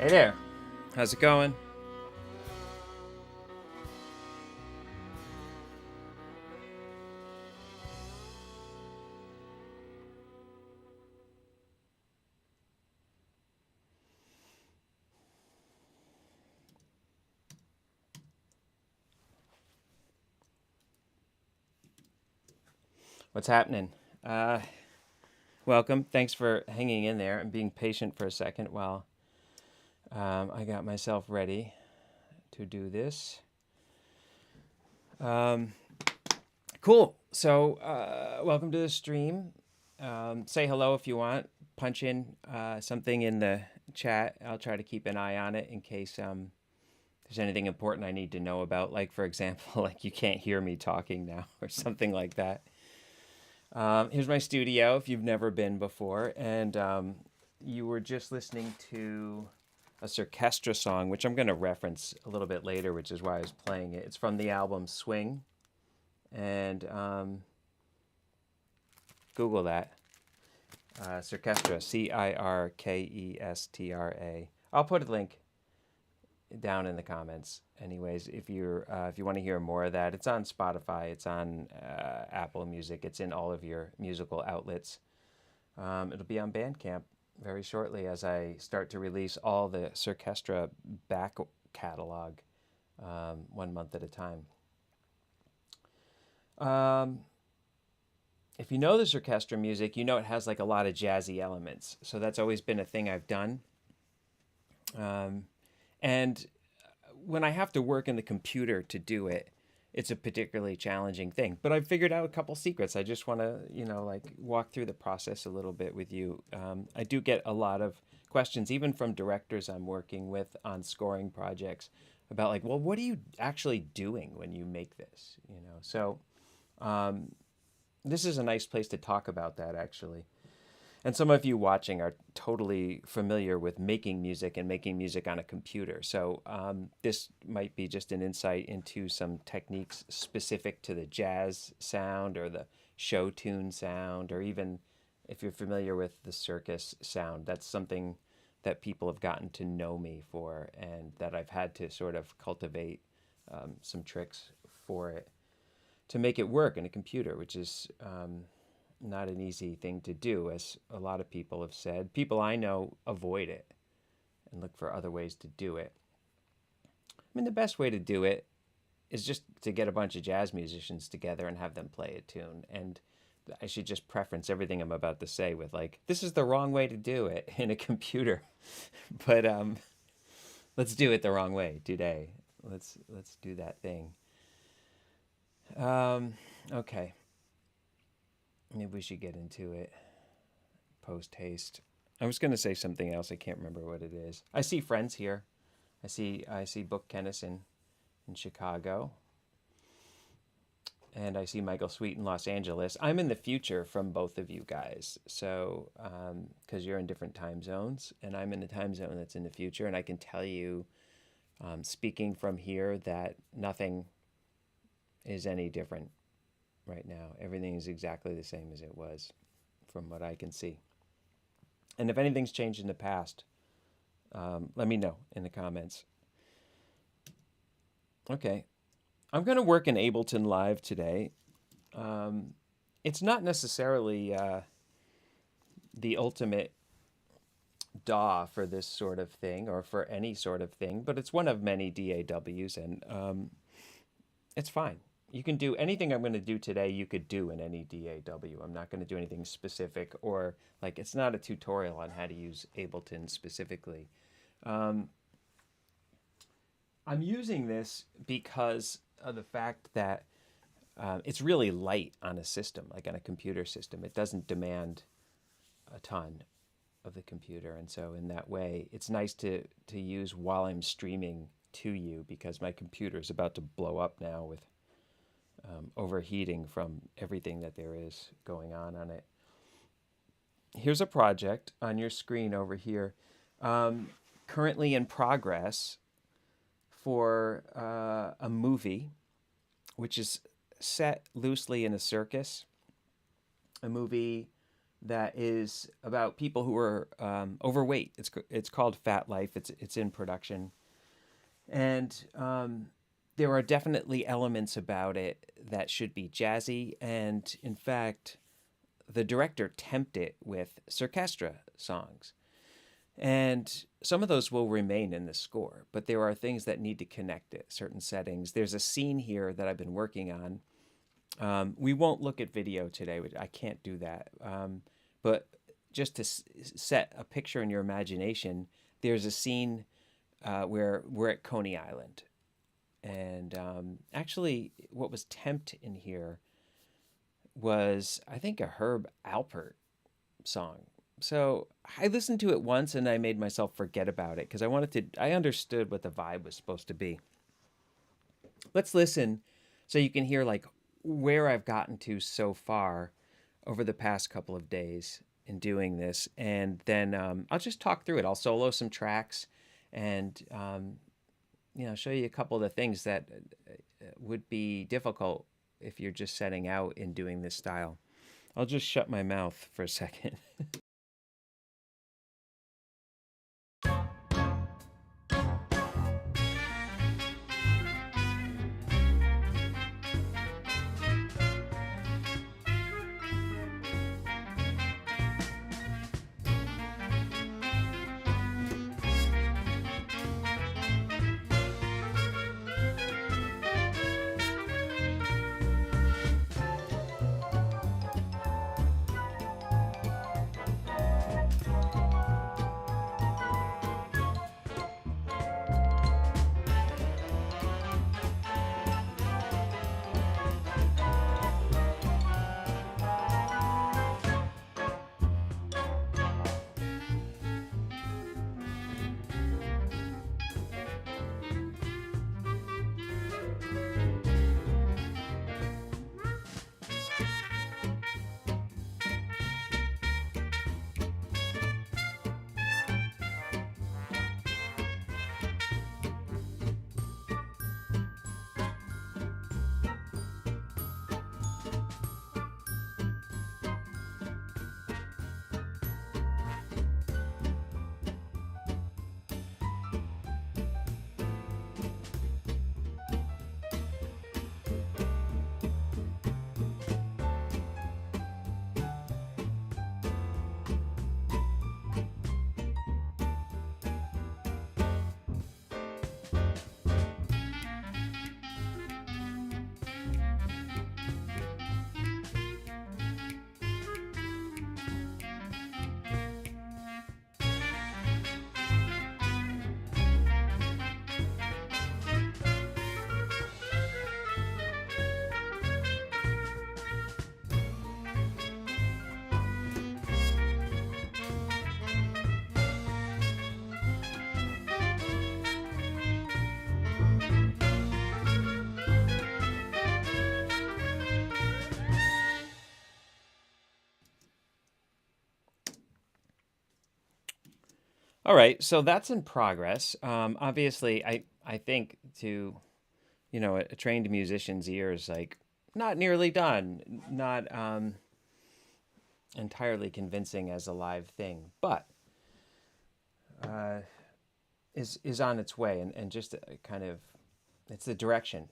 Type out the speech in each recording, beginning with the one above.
Hey there. How's it going? What's happening? Uh, Welcome. Thanks for hanging in there and being patient for a second while I got myself ready to do this. Um, cool. So, welcome to the stream. Say hello if you want. Punch in something in the chat. I'll try to keep an eye on it in case there's anything important I need to know about. Like, for example, like you can't hear me talking now or something like that. Here's my studio if you've never been before. And you were just listening to a Circus song, which I'm going to reference a little bit later, which is why I was playing it. It's from the album Swing. And Google that. Circestra, Cirkestra. I'll put a link down in the comments. Anyways, if you want to hear more of that, it's on Spotify, it's on Apple Music, it's in all of your musical outlets. It'll be on Bandcamp very shortly as I start to release all the Circestra back catalog 1 month at a time. If you know this orchestra music, you know it has like a lot of jazzy elements. So that's always been a thing I've done. And when I have to work in the computer to do it, it's a particularly challenging thing. But I've figured out a couple secrets. I just want to, like walk through the process a little bit with you. I do get a lot of questions, even from directors I'm working with on scoring projects, about like, well, what are you actually doing when you make this? So this is a nice place to talk about that, actually. And some of you watching are totally familiar with making music and making music on a computer. So this might be just an insight into some techniques specific to the jazz sound or the show tune sound, or even if you're familiar with the circus sound. That's something that people have gotten to know me for, and that I've had to sort of cultivate some tricks for it to make it work in a computer, which is not an easy thing to do, as a lot of people have said. People I know avoid it and look for other ways to do it. I mean, the best way to do it is just to get a bunch of jazz musicians together and have them play a tune. And I should just preference everything I'm about to say with like, this is the wrong way to do it in a computer. But let's do it the wrong way today. Let's do that thing. Okay. Maybe we should get into it post haste. I was going to say something else. I can't remember what it is. I see friends here. I see Book Kennison in Chicago. And I see Michael Sweet in Los Angeles. I'm in the future from both of you guys. So, because you're in different time zones, and I'm in a time zone that's in the future. And I can tell you, speaking from here, that nothing is any different right now. Everything is exactly the same as it was from what I can see. And if anything's changed in the past, let me know in the comments. Okay. I'm going to work in Ableton Live today. It's not necessarily the ultimate DAW for this sort of thing, or for any sort of thing, but it's one of many DAWs, and it's fine. You can do anything I'm going to do today, you could do in any DAW. I'm not going to do anything specific, or like it's not a tutorial on how to use Ableton specifically. I'm using this because of the fact that it's really light on a system, like on a computer system. It doesn't demand a ton of the computer. And so in that way, it's nice to use while I'm streaming to you, because my computer is about to blow up now with overheating from everything that there is going on it. Here's a project on your screen over here, currently in progress for a movie, which is set loosely in a circus, a movie that is about people who are overweight. It's called Fat Life. It's in production, and there are definitely elements about it that should be jazzy. And in fact, the director tempted it with Circastra songs. And some of those will remain in the score, but there are things that need to connect it, certain settings. There's a scene here that I've been working on. We won't look at video today. I can't do that. But just to set a picture in your imagination, there's a scene where we're at Coney Island. And actually, what was temped in here was, I think, a Herb Alpert song. So I listened to it once and I made myself forget about it because I understood what the vibe was supposed to be. Let's listen so you can hear like where I've gotten to so far over the past couple of days in doing this. And then I'll just talk through it. I'll solo some tracks and, show you a couple of the things that would be difficult if you're just setting out in doing this style. I'll just shut my mouth for a second. All right, so that's in progress. Obviously, I think to a trained musician's ears, like not nearly done, not entirely convincing as a live thing, but uh, is on its way, and just kind of it's the direction,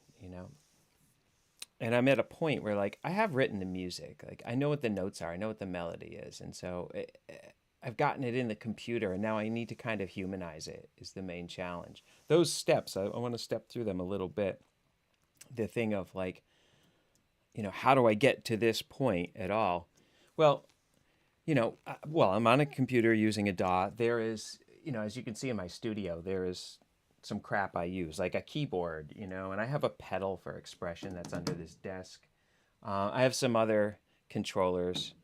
And I'm at a point where like I have written the music, like I know what the notes are, I know what the melody is, and so I've gotten it in the computer, and now I need to kind of humanize it. Is the main challenge. Those steps, I want to step through them a little bit. The thing of like, how do I get to this point at all? Well, I'm on a computer using a DAW. There is, as you can see in my studio, there is some crap I use, like a keyboard, and I have a pedal for expression that's under this desk. I have some other controllers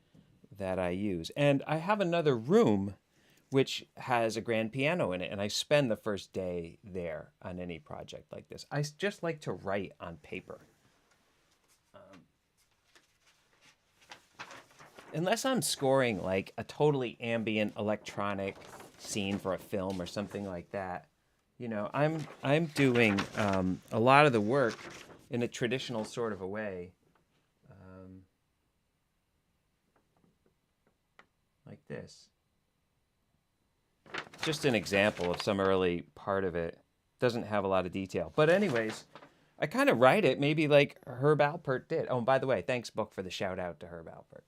that I use. And I have another room which has a grand piano in it, and I spend the first day there on any project like this. I just like to write on paper. Unless I'm scoring like a totally ambient electronic scene for a film or something like that, I'm doing a lot of the work in a traditional sort of a way. this. Just an example of some early part of it. Doesn't have a lot of detail. But anyways, I kind of write it maybe like Herb Alpert did. Oh, and by the way, thanks, Book, for the shout out to Herb Alpert.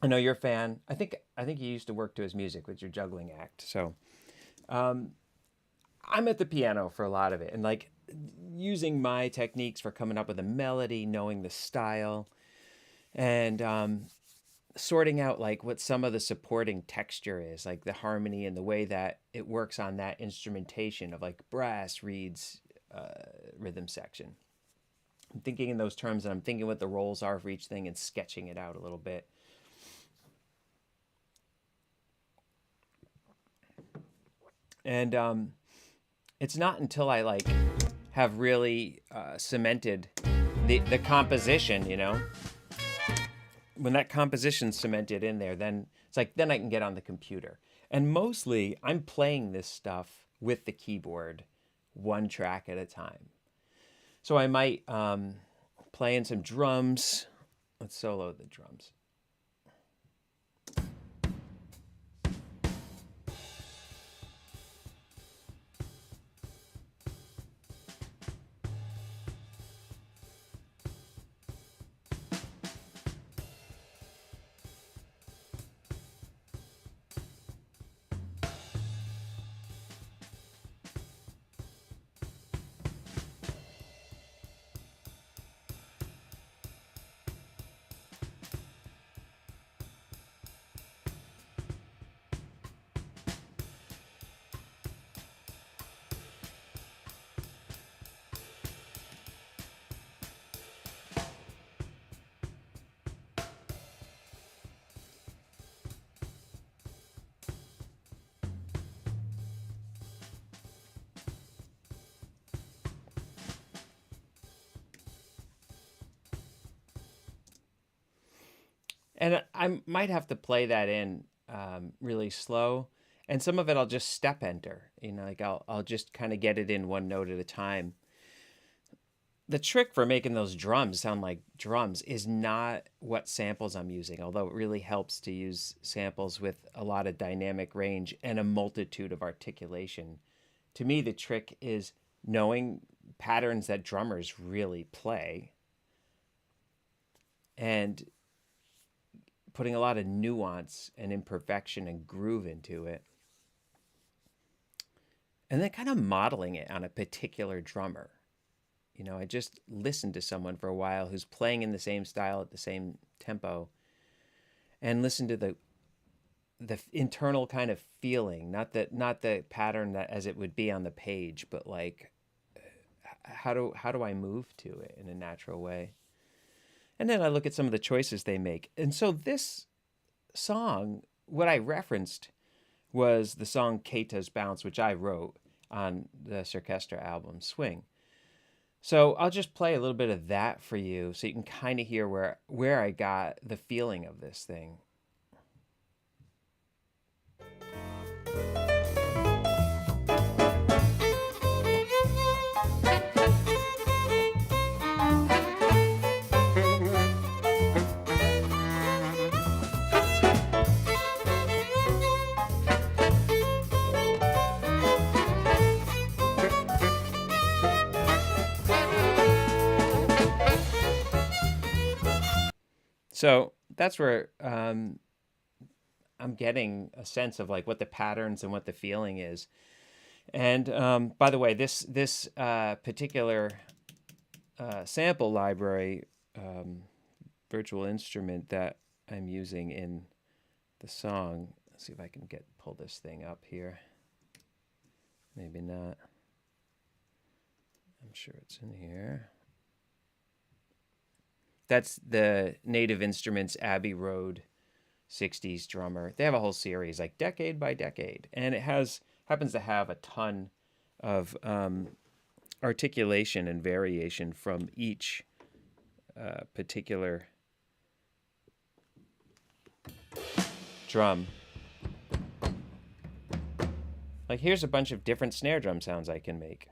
I know you're a fan. I think you used to work to his music with your juggling act. So I'm at the piano for a lot of it, and like using my techniques for coming up with a melody, knowing the style, and sorting out like what some of the supporting texture is, like the harmony and the way that it works on that instrumentation of like brass reeds rhythm section. I'm thinking in those terms, and I'm thinking what the roles are for each thing and sketching it out a little bit. And it's not until I like have really cemented the composition, when that composition's cemented in there, then it's like then I can get on the computer. And mostly I'm playing this stuff with the keyboard, one track at a time. So I might play in some drums. Let's solo the drums. And I might have to play that in really slow. And some of it I'll just step enter. Like I'll just kind of get it in one note at a time. The trick for making those drums sound like drums is not what samples I'm using, although it really helps to use samples with a lot of dynamic range and a multitude of articulation. To me, the trick is knowing patterns that drummers really play and putting a lot of nuance and imperfection and groove into it. And then kind of modeling it on a particular drummer. I just listened to someone for a while who's playing in the same style at the same tempo and listen to the internal kind of feeling, not the pattern that as it would be on the page, but like how do I move to it in a natural way? And then I look at some of the choices they make. And so this song, what I referenced was the song Keita's Bounce, which I wrote on the Circus album Swing. So I'll just play a little bit of that for you so you can kind of hear where I got the feeling of this thing. So that's where I'm getting a sense of like what the patterns and what the feeling is. And by the way, this particular sample library virtual instrument that I'm using in the song. Let's see if I can pull this thing up here. Maybe not. I'm sure it's in here. That's the Native Instruments Abbey Road 60s drummer. They have a whole series, like decade by decade. And it happens to have a ton of articulation and variation from each particular drum. Like here's a bunch of different snare drum sounds I can make.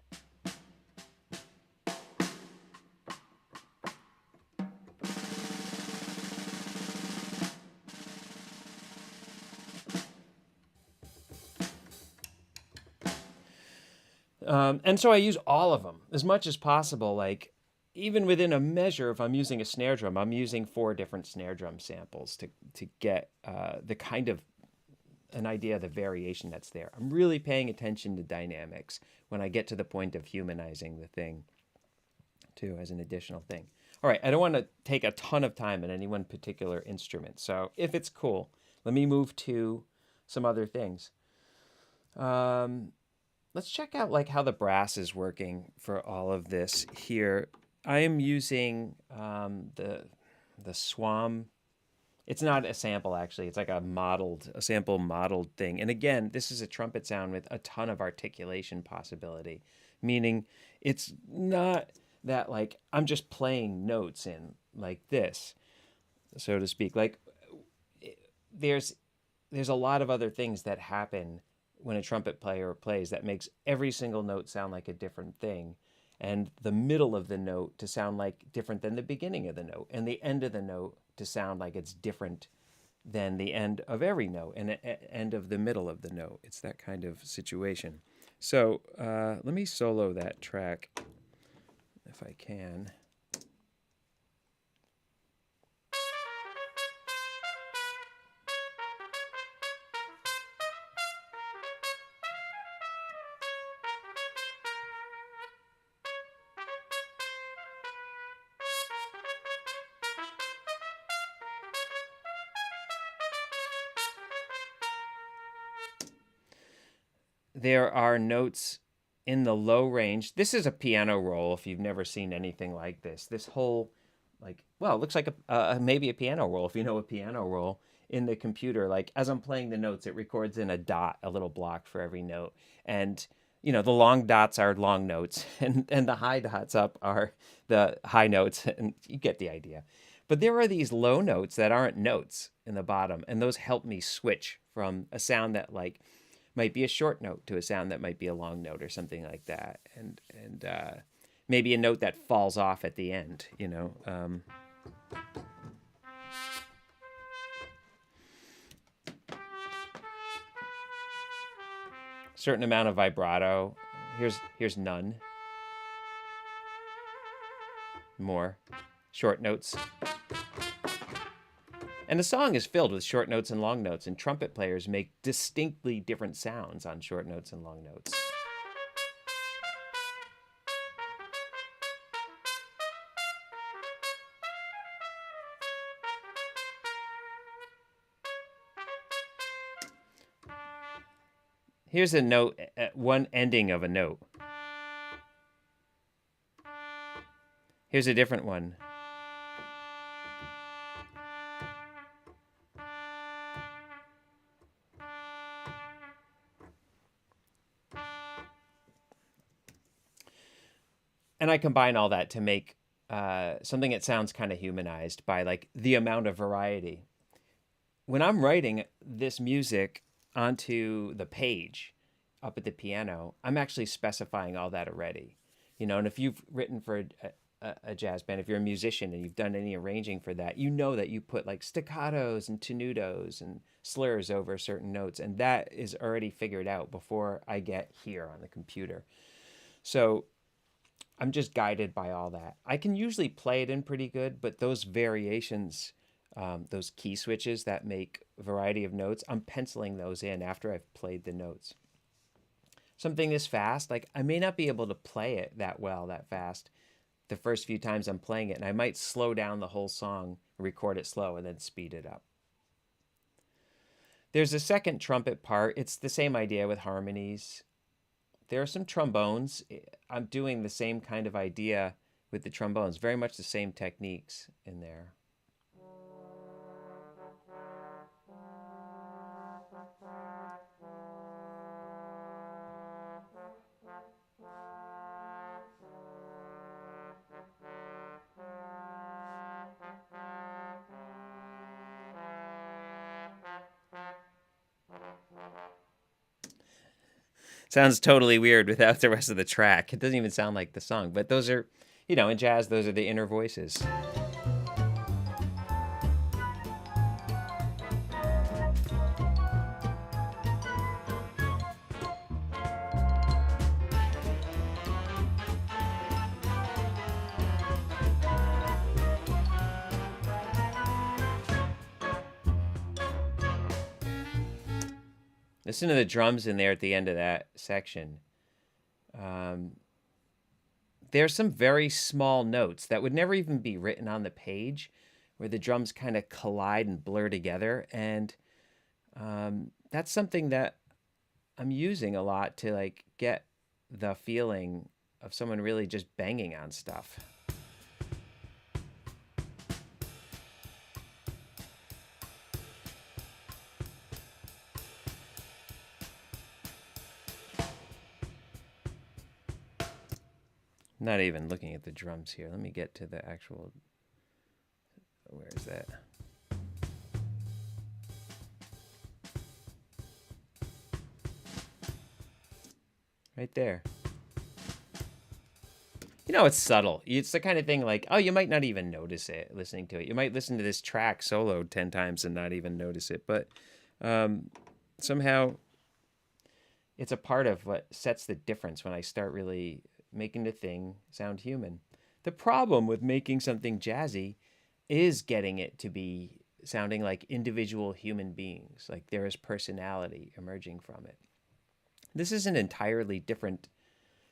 And so I use all of them as much as possible. Like even within a measure, if I'm using a snare drum, I'm using 4 different snare drum samples to get the kind of an idea of the variation that's there. I'm really paying attention to dynamics when I get to the point of humanizing the thing too as an additional thing. All right, I don't want to take a ton of time on any one particular instrument. So if it's cool, let me move to some other things. Let's check out like how the brass is working for all of this here. I am using the Swam. It's not a sample actually. It's like a sample modeled thing. And again, this is a trumpet sound with a ton of articulation possibility, meaning it's not that like I'm just playing notes in like this, so to speak. Like there's a lot of other things that happen when a trumpet player plays that makes every single note sound like a different thing, and the middle of the note to sound like different than the beginning of the note, and the end of the note to sound like it's different than the end of every note and the end of the middle of the note. It's that kind of situation. So let me solo that track if I can. There are notes in the low range. This is a piano roll if you've never seen anything like this. This whole, like, well, it looks like maybe a piano roll if you know a piano roll in the computer. Like, as I'm playing the notes, it records in a dot, a little block for every note. And, you know, the long dots are long notes, and the high dots up are the high notes, and you get the idea. But there are these low notes that aren't notes in the bottom, and those help me switch from a sound that, like, might be a short note to a sound that might be a long note or something like that, and maybe a note that falls off at the end, you know. Certain amount of vibrato. Here's none. More short notes. And the song is filled with short notes and long notes, and trumpet players make distinctly different sounds on short notes and long notes. Here's a note at one ending of a note. Here's a different one. And I combine all that to make something that sounds kind of humanized by like the amount of variety. When I'm writing this music onto the page up at the piano, I'm actually specifying all that already. You know, and if you've written for a jazz band, if you're a musician and you've done any arranging for that, you know that you put like staccatos and tenutos and slurs over certain notes, and that is already figured out before I get here on the computer. So I'm just guided by all that. I can usually play it in pretty good, but those variations, those key switches that make a variety of notes, I'm penciling those in after I've played the notes. Something this fast, like I may not be able to play it that well, that fast, the first few times I'm playing it, and I might slow down the whole song, record it slow, and then speed it up. There's a second trumpet part. It's the same idea with harmonies. There are some trombones. I'm doing the same kind of idea with the trombones, very much the same techniques in there. Sounds totally weird without the rest of the track. It doesn't even sound like the song, but those are, you know, in jazz, those are the inner voices. Listen to the drums in there at the end of that section. Um, there's some very small notes that would never even be written on the page, where the drums kind of collide and blur together, and that's something that I'm using a lot to like get the feeling of someone really just banging on stuff. I'm not even looking at the drums here. Let me get to the actual. Where is that? Right there. You know, it's subtle. It's the kind of thing like, oh, you might not even notice it listening to it. You might listen to this track soloed 10 times and not even notice it. But somehow it's a part of what sets the difference when I start really making the thing sound human. The problem with making something jazzy is getting it to be sounding like individual human beings, like there is personality emerging from it. This is an entirely different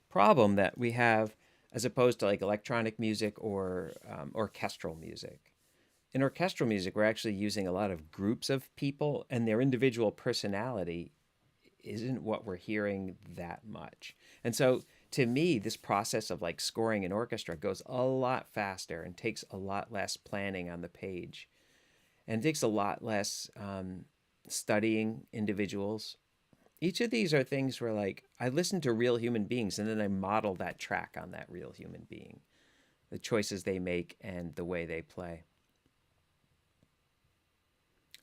problem that we have as opposed to like electronic music or orchestral music. In orchestral music, we're actually using a lot of groups of people, and their individual personality isn't what we're hearing that much. And so to me, this process of like scoring an orchestra goes a lot faster and takes a lot less planning on the page. And it takes a lot less studying individuals. Each of these are things where like I listen to real human beings and then I model that track on that real human being, the choices they make and the way they play.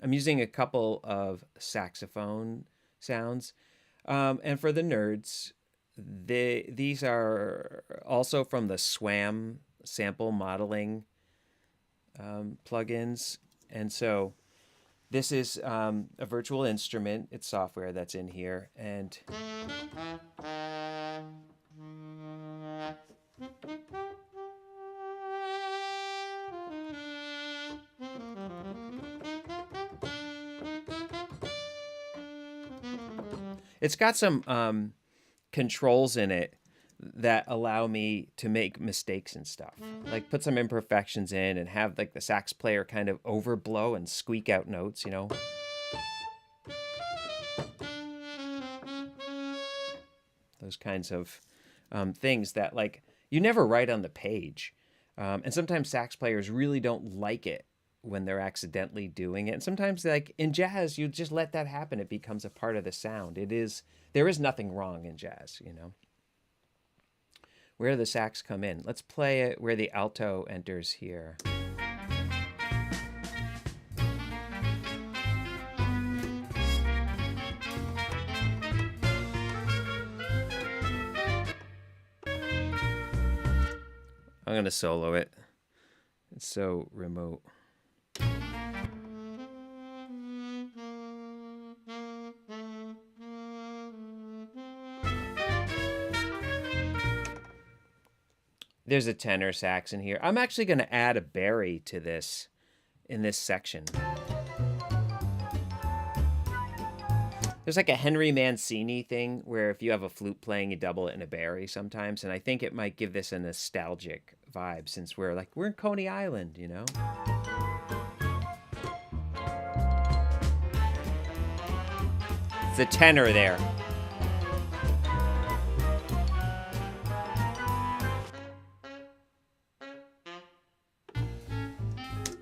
I'm using a couple of saxophone sounds. And for the nerds, these are also from the SWAM sample modeling plugins. And so this is a virtual instrument. It's software that's in here. And it's got some controls in it that allow me to make mistakes and stuff. Like put some imperfections in and have like the sax player kind of overblow and squeak out notes, you know. Those kinds of things that like you never write on the page. And sometimes sax players really don't like it when they're accidentally doing it. And sometimes like in jazz, you just let that happen. It becomes a part of the sound. There is nothing wrong in jazz, you know. Where do the sax come in? Let's play it where the alto enters here. I'm going to solo it. It's so remote. There's a tenor sax in here. I'm actually going to add a bari to this in this section. There's like a Henry Mancini thing where if you have a flute playing, you double it in a bari sometimes. And I think it might give this a nostalgic vibe since we're in Coney Island, you know? It's a tenor there.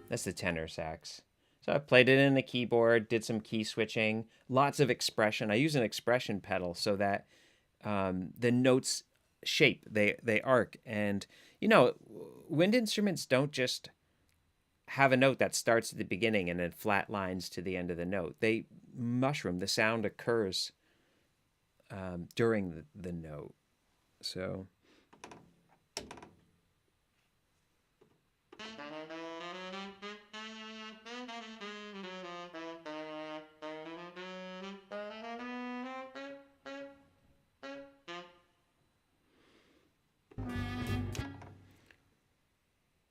That's the tenor sax. So I played it in the keyboard, did some key switching, lots of expression. I use an expression pedal so that the notes shape, they arc. And, you know, wind instruments don't just have a note that starts at the beginning and then flat lines to the end of the note. They mushroom. The sound occurs during the note. So...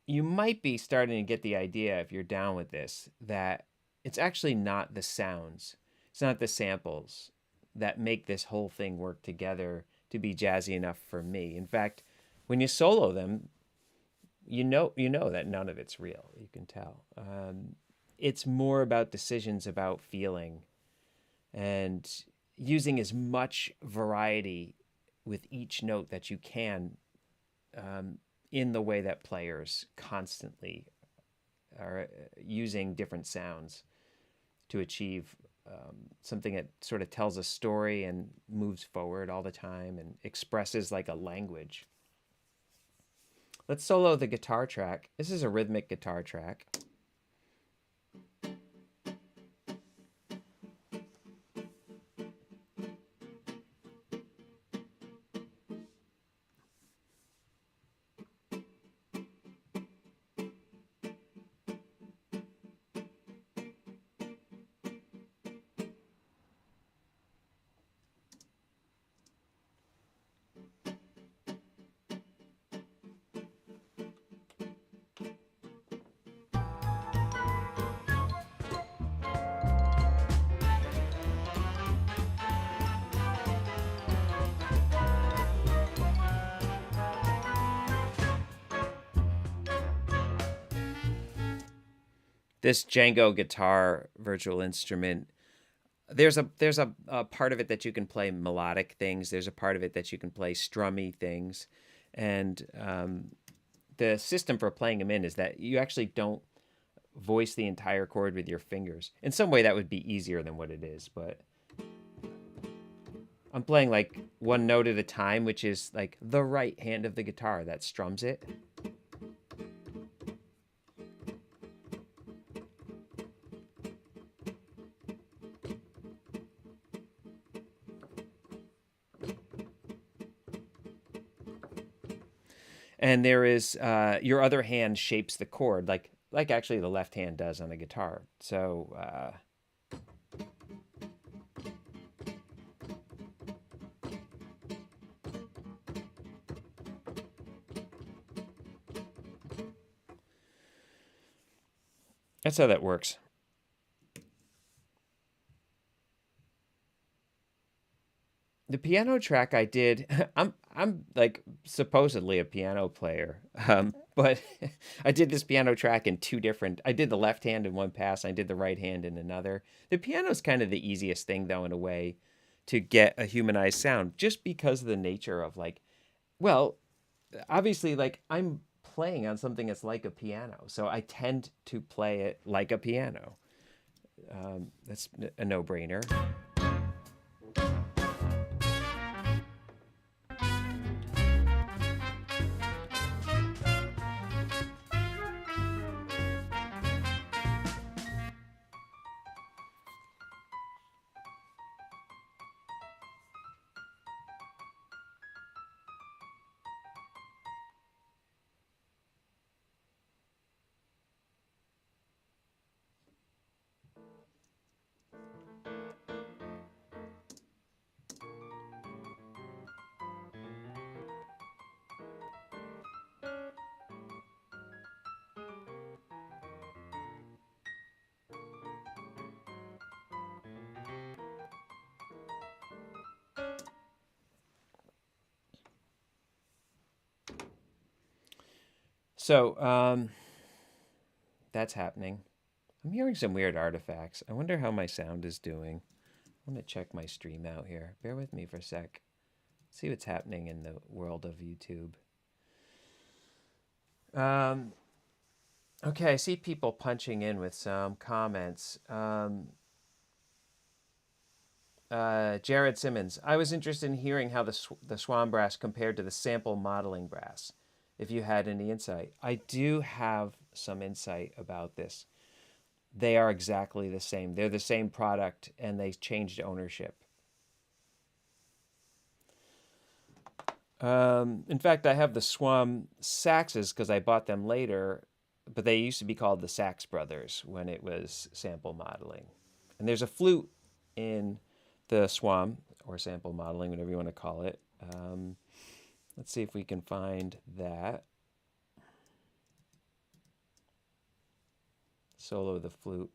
you might be starting to get the idea, if you're down with this, that it's actually not the sounds. It's not the samples. that make this whole thing work together to be jazzy enough for me. In fact, when you solo them, you know that none of it's real. You can tell. It's more about decisions about feeling and using as much variety with each note that you can, in the way that players constantly are using different sounds to achieve something that sort of tells a story and moves forward all the time and expresses like a language. Let's solo the guitar track. This is a rhythmic guitar track. This Django guitar virtual instrument, there's a part of it that you can play melodic things. There's a part of it that you can play strummy things, and the system for playing them in is that you actually don't voice the entire chord with your fingers. In some way, that would be easier than what it is, but I'm playing like one note at a time, which is like the right hand of the guitar that strums it. And there is your other hand shapes the chord like actually the left hand does on a guitar. So that's how that works. The piano track I did, I'm like supposedly a piano player, but I did this piano track in two different. I did the left hand in one pass, and I did the right hand in another. The piano's kind of the easiest thing, though, in a way, to get a humanized sound, just because of the nature of like, well, obviously, like I'm playing on something that's like a piano, so I tend to play it like a piano. That's a no-brainer. So that's happening. I'm hearing some weird artifacts. I wonder how my sound is doing. I'm going to check my stream out here. Bear with me for a sec. See what's happening in the world of YouTube. Okay, I see people punching in with some comments. Jared Simmons, I was interested in hearing how the Swan brass compared to the sample modeling brass, if you had any insight. I do have some insight about this. They are exactly the same. They're the same product, and they changed ownership. In fact, I have the Swan saxes because I bought them later, but they used to be called the Sax Brothers when it was sample modeling. And there's a flute in the Swan, or sample modeling, whatever you want to call it. Let's see if we can find that. Solo the flute.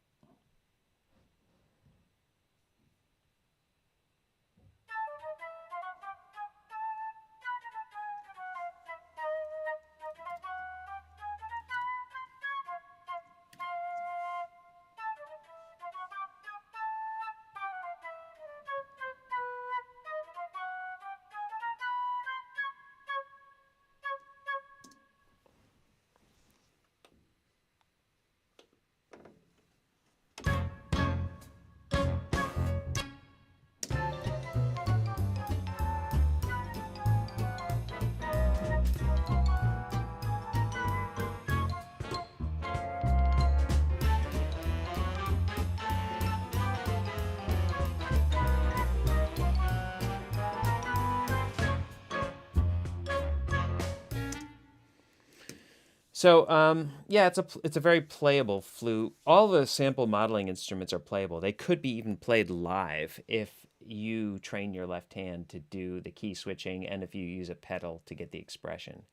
So yeah, it's a very playable flute. All the sample modeling instruments are playable. They could be even played live if you train your left hand to do the key switching and if you use a pedal to get the expression.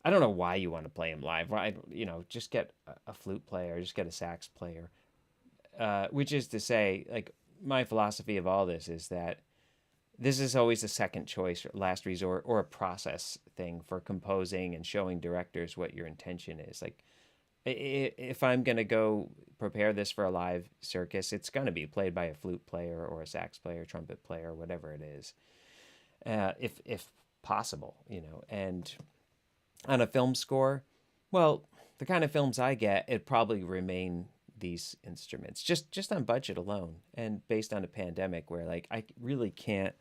I don't know why you want to play them live. Right? Just get a flute player, just get a sax player. Which is to say, like my philosophy of all this is that this is always a second choice, or last resort, or a process thing for composing and showing directors what your intention is. Like, if I'm gonna go prepare this for a live circus, it's gonna be played by a flute player or a sax player, trumpet player, whatever it is, if possible, And on a film score, well, the kind of films I get, it probably remain these instruments just on budget alone and based on a pandemic where like I really can't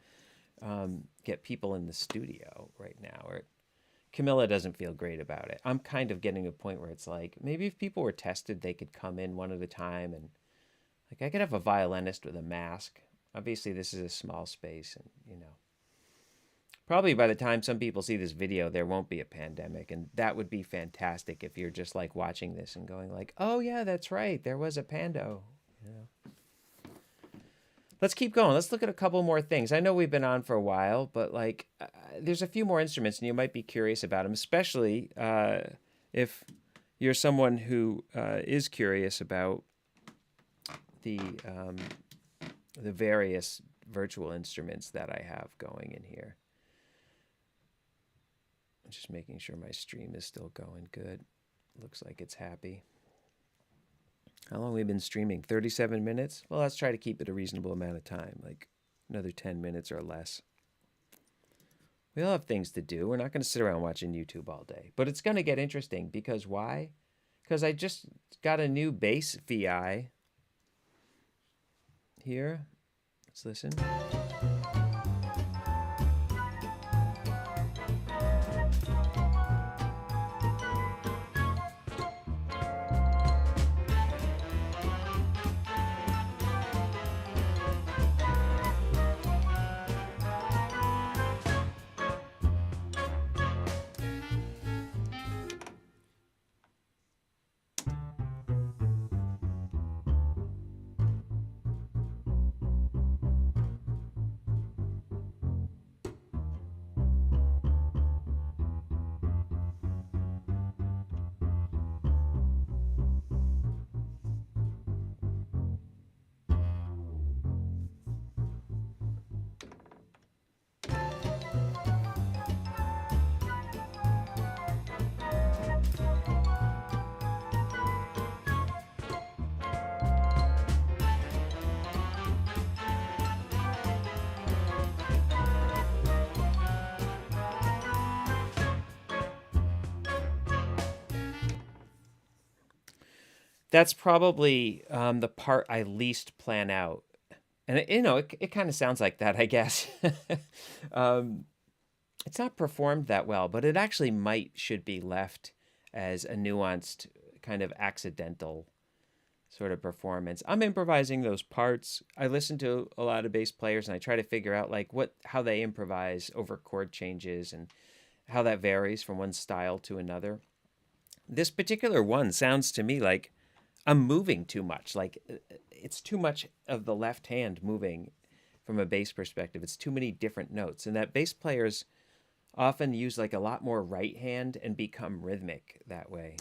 get people in the studio right now. Or Camilla doesn't feel great about it. I'm kind of getting to a point where it's like maybe if people were tested, they could come in one at a time, and like I could have a violinist with a mask. Obviously, this is a small space, and probably by the time some people see this video, there won't be a pandemic, and that would be fantastic if you're just like watching this and going like, "Oh yeah, that's right, there was a pando." You know. Let's keep going. Let's look at a couple more things. I know we've been on for a while, but like, there's a few more instruments, and you might be curious about them, especially if you're someone who is curious about the the various virtual instruments that I have going in here. I'm just making sure my stream is still going good. Looks like it's happy. How long have we been streaming? 37 minutes? Well, let's try to keep it a reasonable amount of time, like another 10 minutes or less. We all have things to do. We're not going to sit around watching YouTube all day. But it's going to get interesting because why? Because I just got a new bass VI here. Let's listen. That's probably the part I least plan out. And, it kind of sounds like that, I guess. um, it's not performed that well, but it actually should be left as a nuanced, kind of accidental sort of performance. I'm improvising those parts. I listen to a lot of bass players and I try to figure out like how they improvise over chord changes and how that varies from one style to another. This particular one sounds to me like I'm moving too much. Like it's too much of the left hand moving from a bass perspective. It's too many different notes. And that bass players often use like a lot more right hand and become rhythmic that way.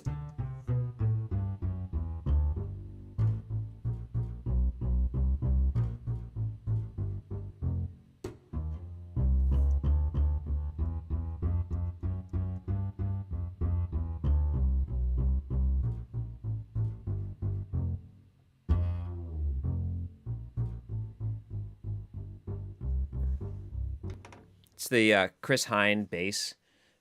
It's the Chris Hine bass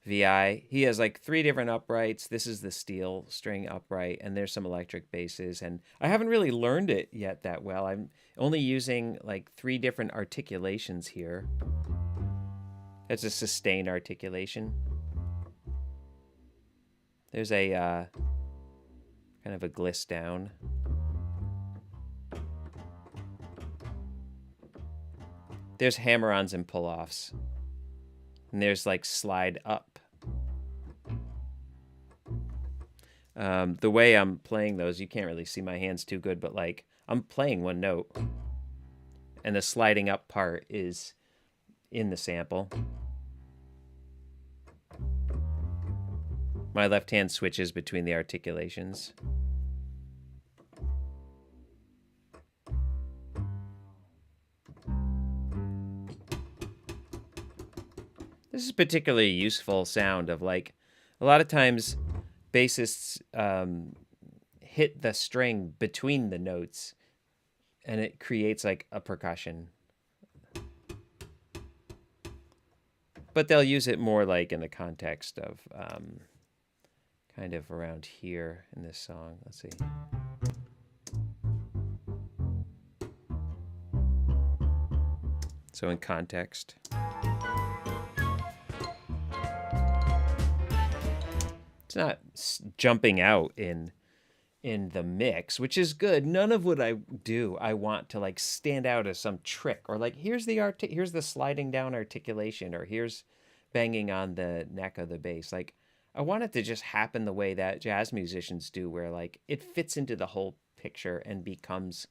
VI. He has like 3 different uprights. This is the steel string upright, and there's some electric basses. And I haven't really learned it yet that well. I'm only using like 3 different articulations here. It's a sustain articulation. There's a kind of a gliss down. There's hammer-ons and pull-offs. And there's like slide up. The way I'm playing those, you can't really see my hands too good, but like I'm playing one note, and the sliding up part is in the sample. My left hand switches between the articulations. This is particularly useful sound of like a lot of times bassists hit the string between the notes and it creates like a percussion. But they'll use it more like in the context of kind of around here in this song. Let's see. So in context. It's not jumping out in the mix, which is good. None of what I do I want to like stand out as some trick or like here's the sliding down articulation or here's banging on the neck of the bass. Like I want it to just happen the way that jazz musicians do, where like it fits into the whole picture and becomes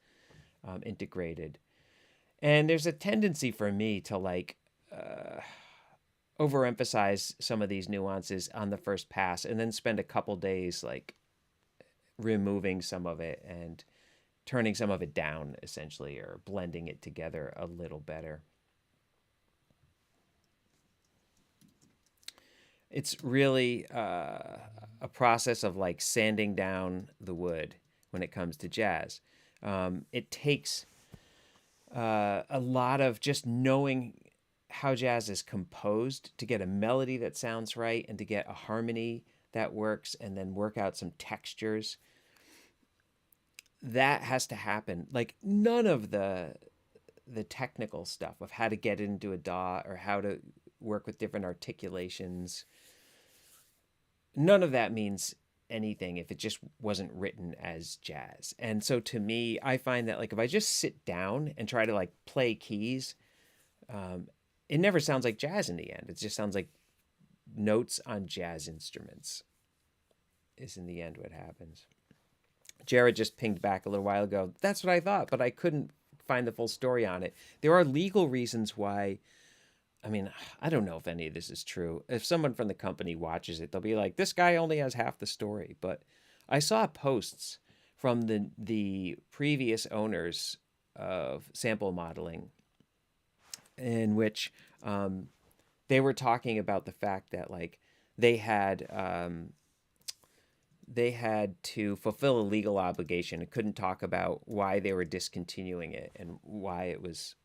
integrated. And there's a tendency for me to like overemphasize some of these nuances on the first pass and then spend a couple days like removing some of it and turning some of it down essentially or blending it together a little better. It's really a process of like sanding down the wood when it comes to jazz. It takes a lot of just knowing how jazz is composed to get a melody that sounds right and to get a harmony that works and then work out some textures. That has to happen. Like none of the technical stuff of how to get into a DAW or how to work with different articulations, none of that means anything if it just wasn't written as jazz. And so to me, I find that like if I just sit down and try to like play keys, it never sounds like jazz in the end. It just sounds like notes on jazz instruments is in the end what happens. Jared just pinged back a little while ago. That's what I thought, but I couldn't find the full story on it. There are legal reasons why. I mean, I don't know if any of this is true. If someone from the company watches it, they'll be like, this guy only has half the story. But I saw posts from the previous owners of sample modeling in which they were talking about the fact that like they had to fulfill a legal obligation and couldn't talk about why they were discontinuing it and why it was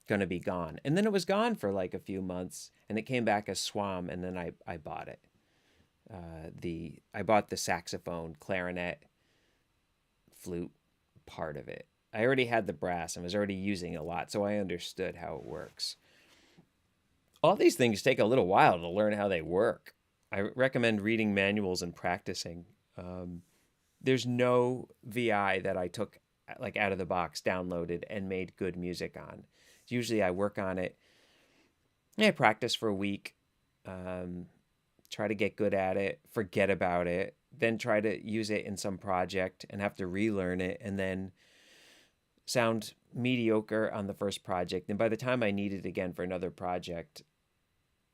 going to be gone. And then it was gone for like a few months and it came back as Swam, and then I bought it. I bought the saxophone, clarinet, flute part of it. I already had the brass and was already using a lot, so I understood how it works. All these things take a little while to learn how they work. I recommend reading manuals and practicing. There's no VI that I took like out of the box, downloaded, and made good music on. Usually I work on it. I practice for a week, try to get good at it, forget about it, then try to use it in some project and have to relearn it, and then sound mediocre on the first project. And by the time I need it again for another project,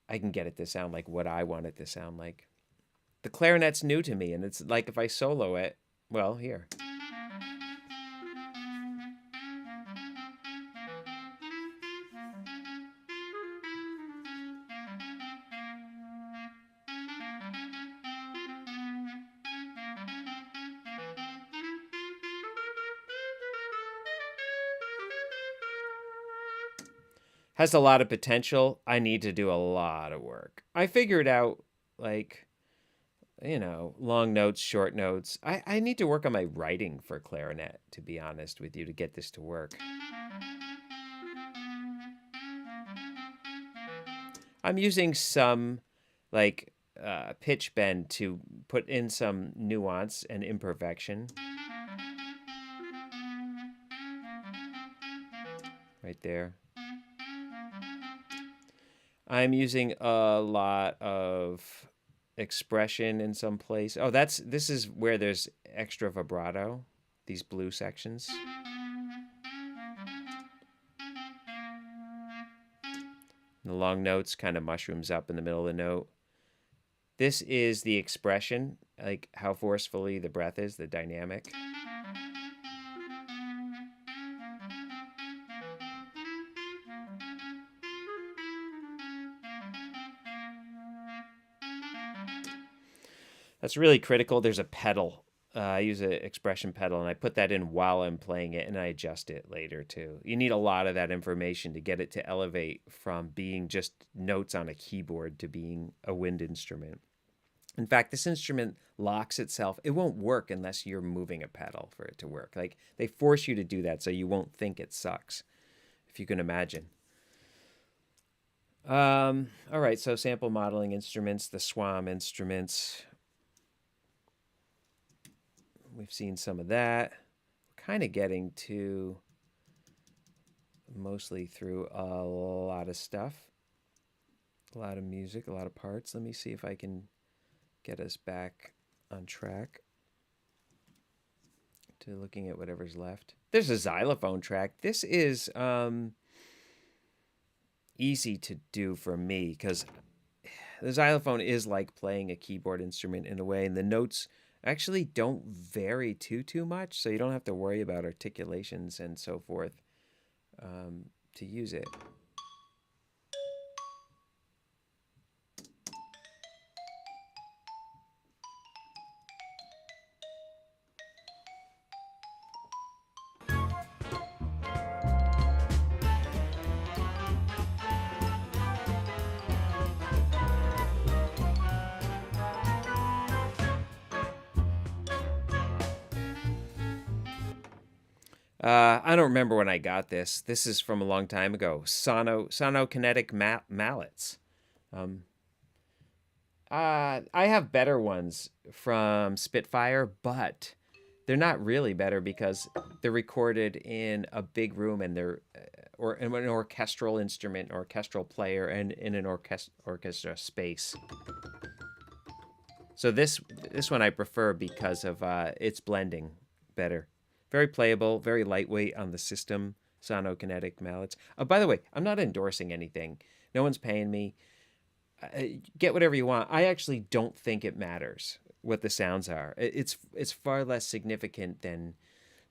I can get it to sound like what I want it to sound like. The clarinet's new to me, and it's like if I solo it, well, here. Has a lot of potential. I need to do a lot of work. I figured out, like, long notes, short notes. I need to work on my writing for clarinet, to be honest with you, to get this to work. I'm using some, like, pitch bend to put in some nuance and imperfection. Right there. I'm using a lot of expression in some place. Oh, this is where there's extra vibrato, these blue sections. The long notes kind of mushrooms up in the middle of the note. This is the expression, like how forcefully the breath is, the dynamic. That's really critical. There's a pedal. I use an expression pedal, and I put that in while I'm playing it, and I adjust it later too. You need a lot of that information to get it to elevate from being just notes on a keyboard to being a wind instrument. In fact, this instrument locks itself. It won't work unless you're moving a pedal for it to work. Like, they force you to do that so you won't think it sucks, if you can imagine. All right, so sample modeling instruments, the SWAM instruments. We've seen some of that. Kind of getting to mostly through a lot of stuff. A lot of music, a lot of parts. Let me see if I can get us back on track to looking at whatever's left. There's a xylophone track. This is easy to do for me because the xylophone is like playing a keyboard instrument in a way, and the notes actually don't vary too much, so you don't have to worry about articulations and so forth to use it. I don't remember when I got this. This is from a long time ago. Sonokinetic mallets. I have better ones from Spitfire, but they're not really better because they're recorded in a big room and they're or in an orchestral instrument, orchestral player, and in an orchestra space. So this one I prefer because of its blending better. Very playable, very lightweight on the system, Sonokinetic mallets. By the way, I'm not endorsing anything. No one's paying me. Get whatever you want. I actually don't think it matters what the sounds are. It's far less significant than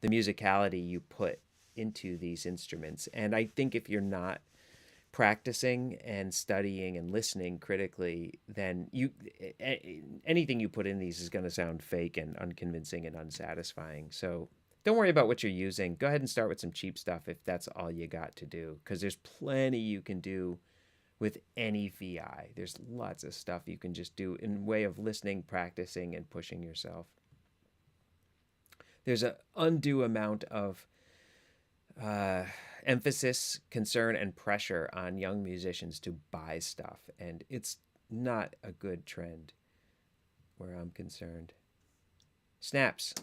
the musicality you put into these instruments. And I think if you're not practicing and studying and listening critically, then anything you put in these is going to sound fake and unconvincing and unsatisfying. So don't worry about what you're using. Go ahead and start with some cheap stuff if that's all you got to do, because there's plenty you can do with any VI. There's lots of stuff you can just do in way of listening, practicing, and pushing yourself. There's an undue amount of emphasis, concern, and pressure on young musicians to buy stuff, and it's not a good trend where I'm concerned. Snaps.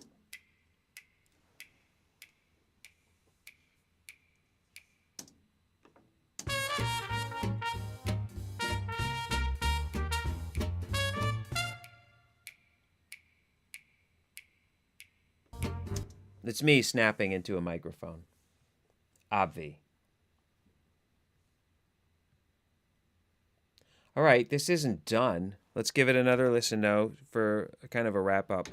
It's me snapping into a microphone. Obvi. All right, this isn't done. Let's give it another listen, though, for kind of a wrap-up.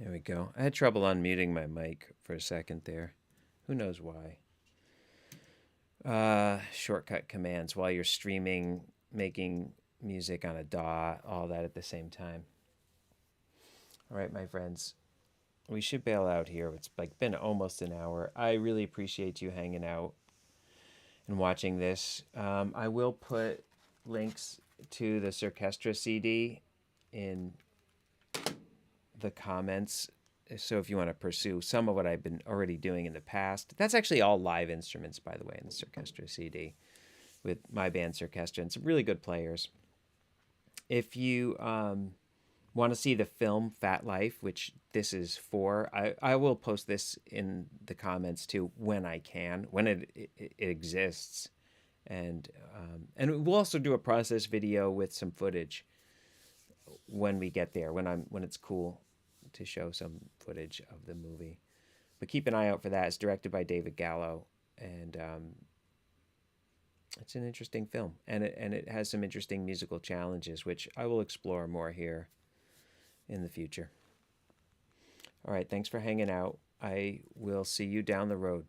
There we go. I had trouble unmuting my mic for a second there. Who knows why? Shortcut commands while you're streaming, making music on a DAW, all that at the same time. All right, my friends, we should bail out here. It's like been almost an hour. I really appreciate you hanging out and watching this. I will put links to the Circus CD in the comments. So if you want to pursue some of what I've been already doing in the past, that's actually all live instruments, by the way, in the Circus CD with my band Circus and some really good players. If you want to see the film Fat Life, which this is for, I will post this in the comments too when I can, when it exists. And we'll also do a process video with some footage when we get there, when it's cool to show some footage of the movie. But keep an eye out for that. It's directed by David Gallo, and it's an interesting film, and it has some interesting musical challenges, which I will explore more here in the future. All right, thanks for hanging out. I will see you down the road.